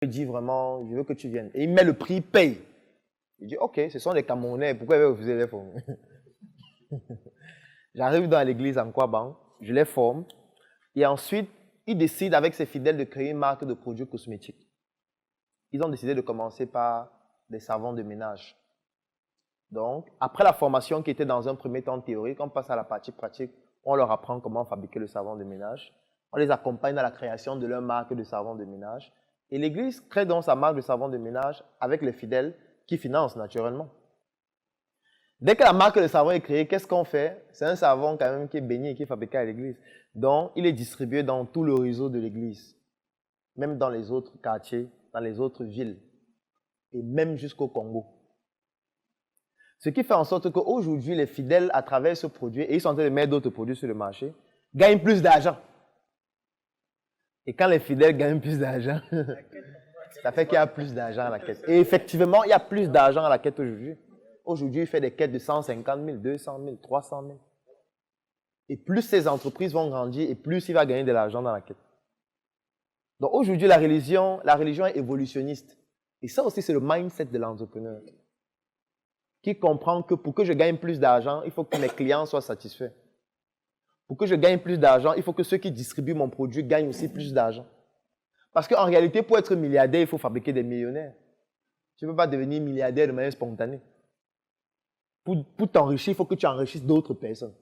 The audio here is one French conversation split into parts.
me dit vraiment, je veux que tu viennes. Et il met le prix, paye. Je dis, ok, ce sont des Camerounais, pourquoi ils veulent refuser les formes? J'arrive dans l'église en Kwaban, je les forme. Et ensuite, ils décident avec ses fidèles de créer une marque de produits cosmétiques. Ils ont décidé de commencer par des savons de ménage. Donc, après la formation qui était dans un premier temps théorique, on passe à la partie pratique. On leur apprend comment fabriquer le savon de ménage. On les accompagne dans la création de leur marque de savon de ménage. Et l'Église crée donc sa marque de savon de ménage avec les fidèles qui financent naturellement. Dès que la marque de savon est créée, qu'est-ce qu'on fait? C'est un savon quand même qui est béni et qui est fabriqué à l'Église. Donc, il est distribué dans tout le réseau de l'Église, même dans les autres quartiers, dans les autres villes, et même jusqu'au Congo. Ce qui fait en sorte qu'aujourd'hui, les fidèles, à travers ce produit, et ils sont en train de mettre d'autres produits sur le marché, gagnent plus d'argent. Et quand les fidèles gagnent plus d'argent, ça fait qu'il y a plus d'argent à la quête. Et effectivement, il y a plus d'argent à la quête aujourd'hui. Aujourd'hui, il fait des quêtes de 150 000, 200 000, 300 000. Et plus ces entreprises vont grandir, et plus il va gagner de l'argent dans la quête. Donc aujourd'hui, la religion est évolutionniste. Et ça aussi, c'est le mindset de l'entrepreneur, qui comprend que pour que je gagne plus d'argent, il faut que mes clients soient satisfaits. Pour que je gagne plus d'argent, il faut que ceux qui distribuent mon produit gagnent aussi plus d'argent. Parce qu'en réalité, pour être milliardaire, il faut fabriquer des millionnaires. Tu ne peux pas devenir milliardaire de manière spontanée. Pour t'enrichir, il faut que tu enrichisses d'autres personnes.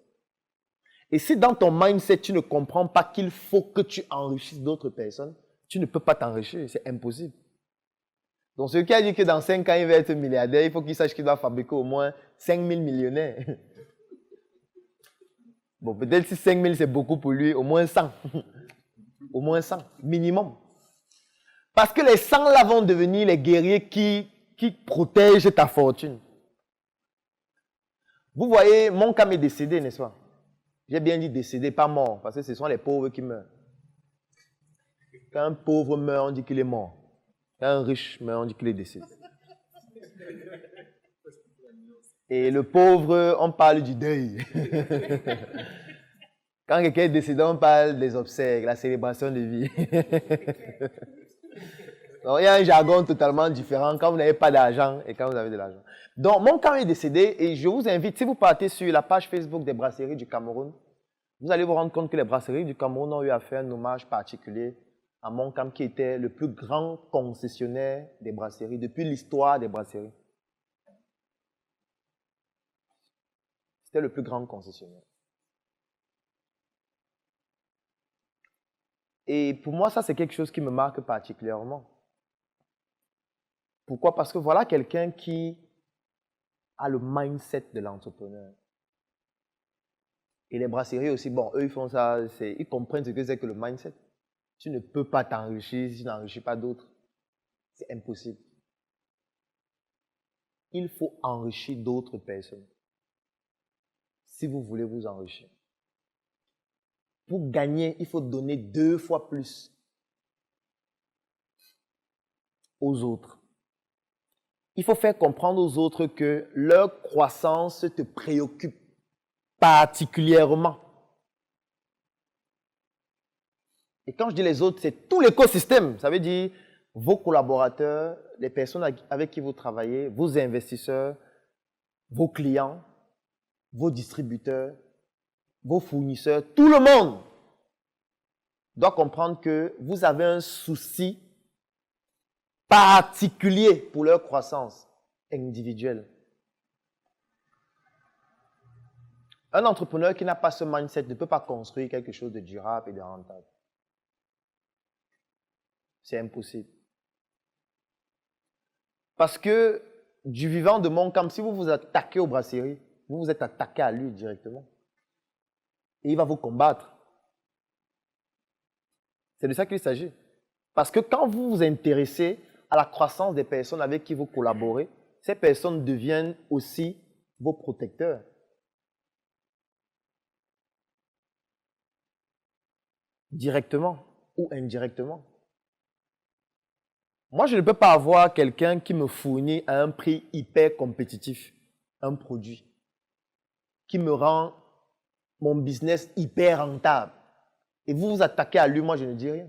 Et si dans ton mindset, tu ne comprends pas qu'il faut que tu enrichisses d'autres personnes, tu ne peux pas t'enrichir, c'est impossible. Donc, celui qui a dit que dans 5 ans, il va être milliardaire, il faut qu'il sache qu'il doit fabriquer au moins 5 000 millionnaires. Bon, peut-être si 5 000 c'est beaucoup pour lui, au moins 100. Au moins 100, minimum. Parce que les 100 là vont devenir les guerriers qui protègent ta fortune. Vous voyez, mon cam est décédé, n'est-ce pas? J'ai bien dit décédé, pas mort, parce que ce sont les pauvres qui meurent. Quand un pauvre meurt, on dit qu'il est mort. Quand un riche meurt, on dit qu'il est décédé. Et le pauvre, on parle du deuil. Quand quelqu'un est décédé, on parle des obsèques, la célébration de vie. Donc, il y a un jargon totalement différent quand vous n'avez pas d'argent et quand vous avez de l'argent. Donc, mon camp est décédé et je vous invite, si vous partez sur la page Facebook des brasseries du Cameroun, vous allez vous rendre compte que les brasseries du Cameroun ont eu à faire un hommage particulier à Moncam, qui était le plus grand concessionnaire des brasseries depuis l'histoire des brasseries. C'était le plus grand concessionnaire. Et pour moi, ça, c'est quelque chose qui me marque particulièrement. Pourquoi? Parce que voilà quelqu'un qui a le mindset de l'entrepreneur. Et les brasseries aussi, bon, eux, ils font ça, ils comprennent ce que c'est que le mindset. Tu ne peux pas t'enrichir si tu n'enrichis pas d'autres. C'est impossible. Il faut enrichir d'autres personnes si vous voulez vous enrichir. Pour gagner, il faut donner 2 fois plus aux autres. Il faut faire comprendre aux autres que leur croissance te préoccupe particulièrement. Et quand je dis les autres, c'est tout l'écosystème. Ça veut dire vos collaborateurs, les personnes avec qui vous travaillez, vos investisseurs, vos clients, vos distributeurs, vos fournisseurs, tout le monde doit comprendre que vous avez un souci particulier pour leur croissance individuelle. Un entrepreneur qui n'a pas ce mindset ne peut pas construire quelque chose de durable et de rentable. C'est impossible. Parce que du vivant de Moncam, si vous vous attaquez aux brasseries, vous vous êtes attaqué à lui directement. Et il va vous combattre. C'est de ça qu'il s'agit. Parce que quand vous vous intéressez à la croissance des personnes avec qui vous collaborez, ces personnes deviennent aussi vos protecteurs. Directement ou indirectement. Moi, je ne peux pas avoir quelqu'un qui me fournit à un prix hyper compétitif un produit qui me rend mon business hyper rentable. Et vous vous attaquez à lui, moi je ne dis rien.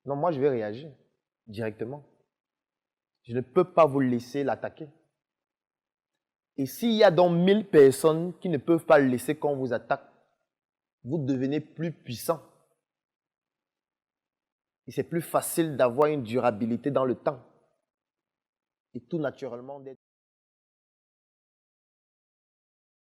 Non, moi je vais réagir. directement. Je ne peux pas vous laisser l'attaquer. Et s'il y a donc 1000 personnes qui ne peuvent pas laisser qu'on vous attaque, vous devenez plus puissant. Et c'est plus facile d'avoir une durabilité dans le temps. Et tout naturellement d'être